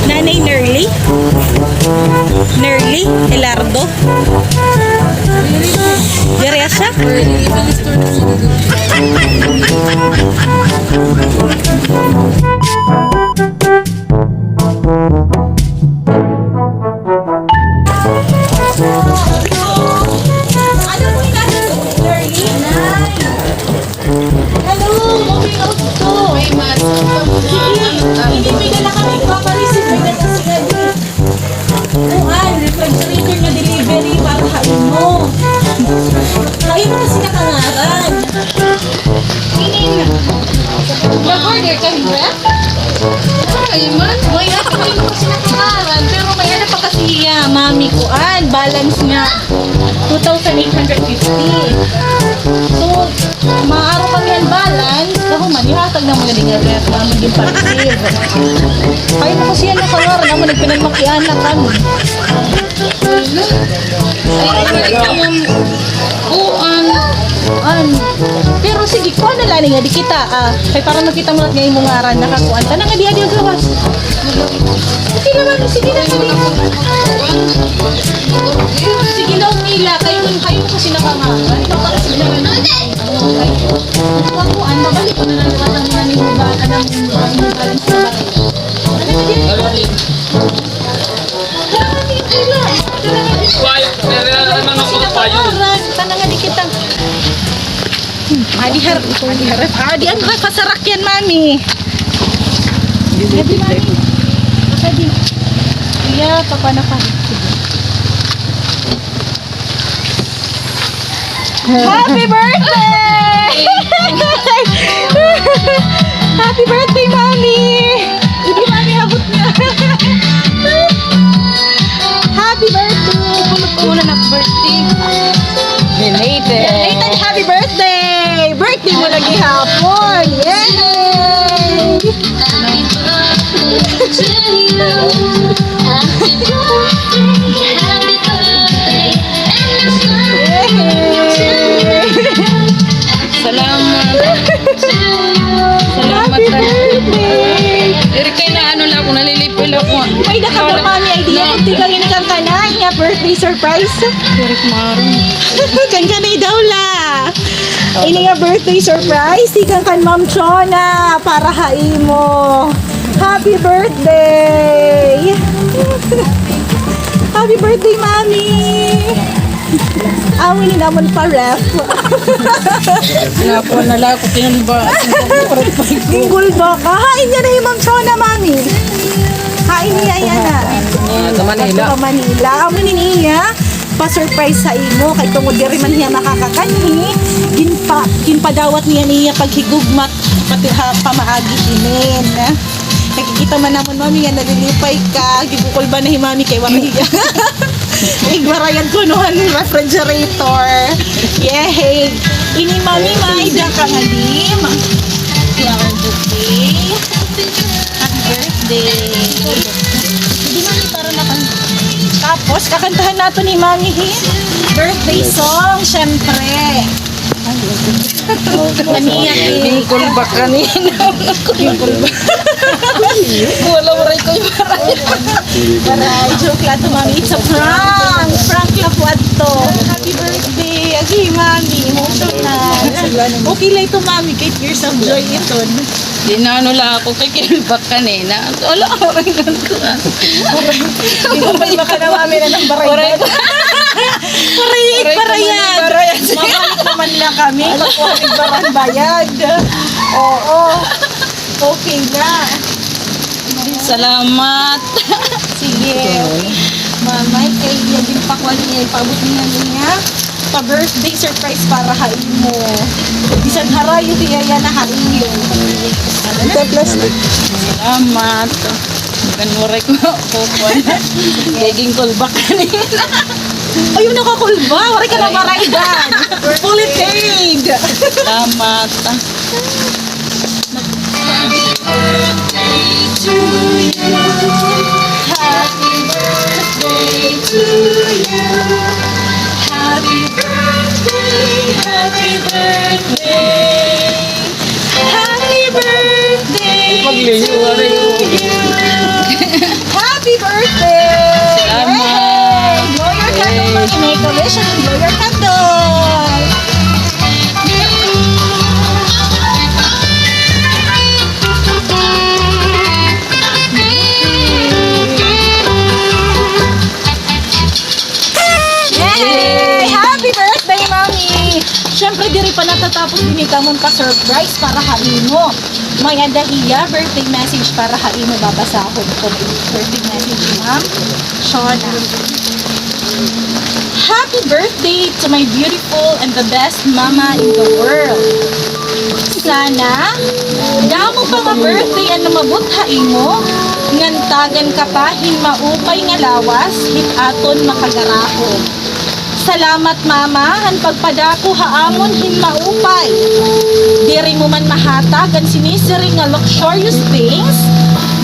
Nanay Nerly? Nerly? Elardo? Diarya siya? Ano po natin, Nerly? Hello, moving out to. May mas. Hindi may dala kami papareceive. May dala sila din. Kuhan, refrigerator na delivery para hain mo. Hain mo kasi nakangaran. Mag-order ka, Brett? Ay, man. May nakakain mo kasi nakangaran. Pero may ano pa kasi mami kuhan. Balance niya 2,850. So, maaraw kami ang balance. Ako man, ihatag na mga nga na maging pareceive. Kain mo kasi yan nakangaran. Ako nagpinagmakian na kami. Ay, ikaw yung buwan. Pero sige, kuha na lang nga di kita. Kay para makita mo lahat nga yung ngaran nakakuan. Tanang nga di adi gawas. Sige naman, sige na sige. Sige lang nila, kayo mo kasi nakangaran. Baka kasi naman kuan, babalik ko na lang yung atang mga nilubaan ng balance na bakit. Ano na din? Tanang nga di kita. Tanang nga di kita. Adi harap. Adi ang kasarak yan, mami. Adi, mami. Adi. Iya, papa na pa. Happy birthday! Happy birthday, mami! Hindi, mami, habot niya. Happy birthday! Pumunod ko muna na birthday. Nathan, happy birthday! Birthday mo lagi hapon! Yay! Salamat. Salamat Happy na. birthday! Iri kayo na ano lang ako, nalilipil ako. May nakaka mami idea. Kunti lang yun kang kanay nga birthday surprise. Erik Maron. Kan kanay daw la. Ini nga birthday surprise. Ikang kan Ma'am Chona para hain mo. Happy birthday! Happy birthday, mami! Awin naman pa ref. Napo, nalako, tinulba. Ninggol ba ka? Hain niya na yung Ma'am Chona, mami. Hain niya yan na. Sa Manila. Sa Manila. Awin niya. Pa-surprise sa imo kay tungod diri man niya makakakanhi ginpadawat niya paghigugmat pati ha pamaagi inin. Nakikita man namon mami nga nalilipay ka gibukol ba na hi mami kay wala hiya. Igwarayan ko nohan refrigerator. Yay! Ini mami maida ka nga dim. Happy birthday. Happy birthday. Hindi mami para na tapos, kakantahan nato ni Mami birthday song, syempre. Kaniya Bingkol ba kanina? Bingkol ba? Wala mo rin ko yung maray. Maray, joke lang to, Mami. It's a prank. Prank lang po ato. Happy birthday. Agi, Mami. Emotional. Okay lang ito, Mami. Kay Tears of Joy ito. Dinano lang ako kay Kilbak kanina. Wala ako rin ko. Hindi ba ka na, Mami, na ng baray? Parayad. Mamalik naman lang kami. Nakuha ng barang bayad. Oo. Okay na. Salamat. Sige. Mamay, kay yung pakwan niya, ipabot niya pa-birthday surprise para hain mo. Bisan harayo diya yan na hain mo. Salamat. Ganmuray ko. Kupon. Gaging kulbak kanina. Ayun, nakakulba. Wari ka na maraydan. Fully paid. Salamat. Happy birthday to you. Happy birthday. Happy birthday. Happy birthday to you. tapos binita mo pa surprise para haimo. May adahiya, birthday message para haimo babasahon ko. Birthday message, Ma'am Shona. Happy birthday to my beautiful and the best mama in the world. Sana, damo pa nga birthday ang namabuthain mo, ngantagan ka pa maupay nga lawas, hit aton makagarahon. Salamat mama, han pagpadako haamon maupay. Diri mo man mahatag ang sinisiri nga luxurious things,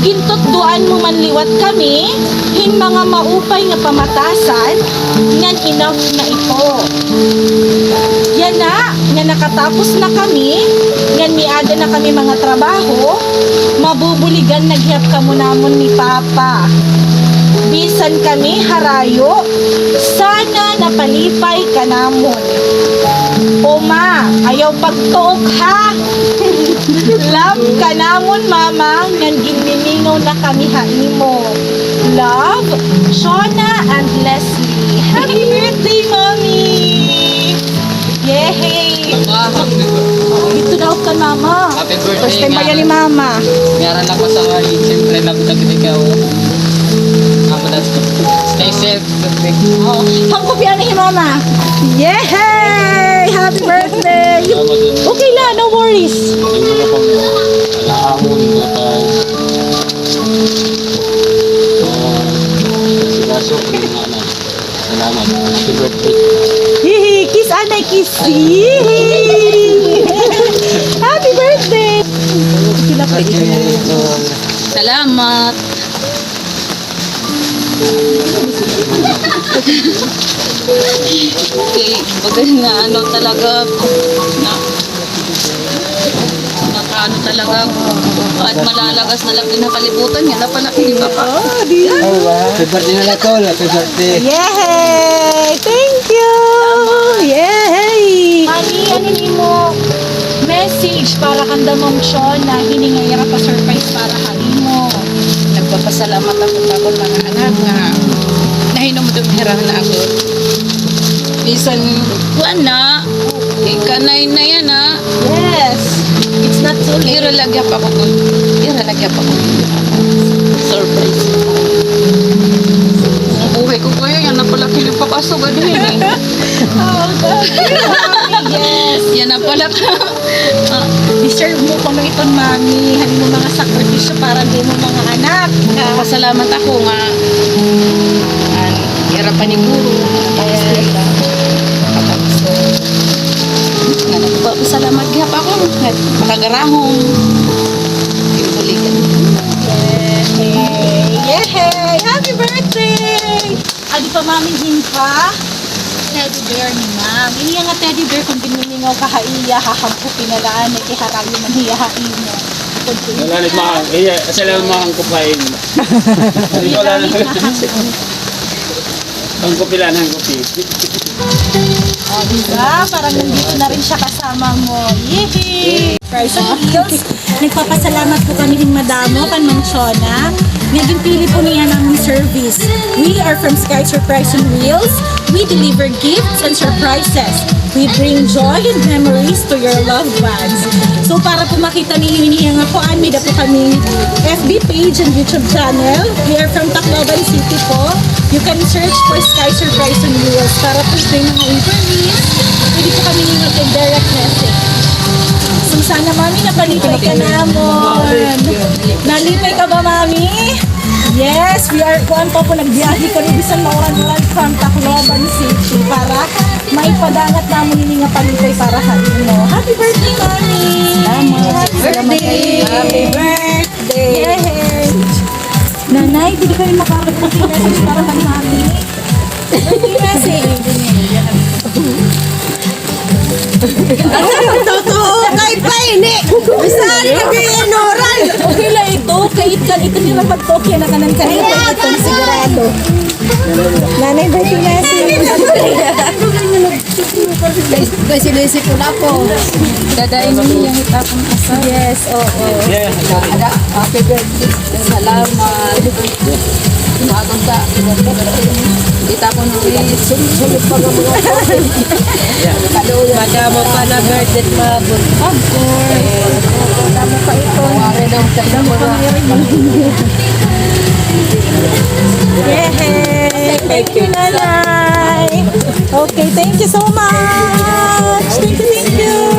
gintot duan mo man liwat kami, hin mga maupay nga pamatasan, ngan enough na ito. Yan na, nga nakatapos na kami, ngan miada na kami mga trabaho, mabubuligan naghiyap ka mo namon ni Papa. Bisan kami harayo, sana napalipay ka namon. O ma, ayaw pagtuok ha. Love ka namon mama, ngan ginminingaw na kami haimo. Love, Shona and Leslie. Happy birthday, mommy! Yay! Ito daw ka, mama. Happy birthday, First time ba nga. yan ni mama? Meron lang masama rin. Siyempre, labot ikaw. Stay safe. Oh, pangkopya ni mama. Yay! Happy birthday! Okay na, no worries. Salamat. Happy birthday. Hihi, kiss anay, kiss. Hihi. Happy birthday! Salamat. Okay, bagay na ano talaga na nakaano talaga at malalagas na lang pinakalibutan yan na pala hindi ba pa? Oh, diyan. Happy birthday na Tol. Happy birthday. Yay! Thank you! Yay! Mami, ano ni mo? Message para kanda mong Shona, hiningayra pa surprise para kanimo. Nagpapasalamat ako sa akong mga anak nga nahinom mo dumihirahan na ako. Bisan kuan na, ikanay na yan na. Yes! It's not too late. Iralagyan pa ko ko. Iralagyan pa ko. Surprise. Ang buhay ko kuya, yan na pala pinagpapasok din eh. Oh, God. Yes! Yan na pala Deserve mo kung iton, mami. Hani mo mga sakripisyo para din mo mga anak. Pasalamat ako nga hirapan ni guru. Nga nagpapasalamat gihap ako. Makagarahong. Pinuligan. Yay! Yay! Happy birthday! Adi pa mami pa? Teddy bear ni ma'am. Ini nga teddy bear kung binuningaw ka haiya, hahampu pinalaan, ay kiharayo man hiyahain mo. Wala nit mahang. Iya, sila mahang kupain. Wala na. Ang kupilan ng kupi. O, diba? Parang nandito na rin siya kasama mo. Yehey! Person Wheels, nagpapasalamat po kami ng madamo, kan Ma'am Shona. Naging pili po niya namin service. We are from Sky Surprise on Wheels. We deliver gifts and surprises. We bring joy and memories to your loved ones. So para po makita niyo nga po, may po kami FB page and YouTube channel. We are from Tacloban City po. You can search for Sky Surprise on Wheels para po sa mga inquiries. Pwede po kami mag-direct message. So sana mami, napalipay ka namon. Nalipay ka ba mami? Yes, we are kuan pa po nagbiyahe kami bisan mauran-uran from Tacloban City para maipadangat namon ini nga palipay para kanino. Happy birthday mami! Happy birthday! Happy birthday! Yay! Nanay, hindi ka rin makakapag-birthday message para kay mami. Birthday message! Totoo kay Paine! Bisan kay Noral! Okay lang ito, kahit kan ito nila pagtokya na kanan kanina pa itong sigurado. Nanay, birthday message! Kasi ko na po. dadain mo yung itapong asa. Yes, oo. Yeah. Happy birthday. Salamat. Bakit ka? Kita ko nung sunod pa ng mga Magamo pa na birthday mabot. Of course. Damo pa ito. Mare daw sa Damo pa Yay! Thank you, Nanay. Okay, thank you so much. Thank you, thank you.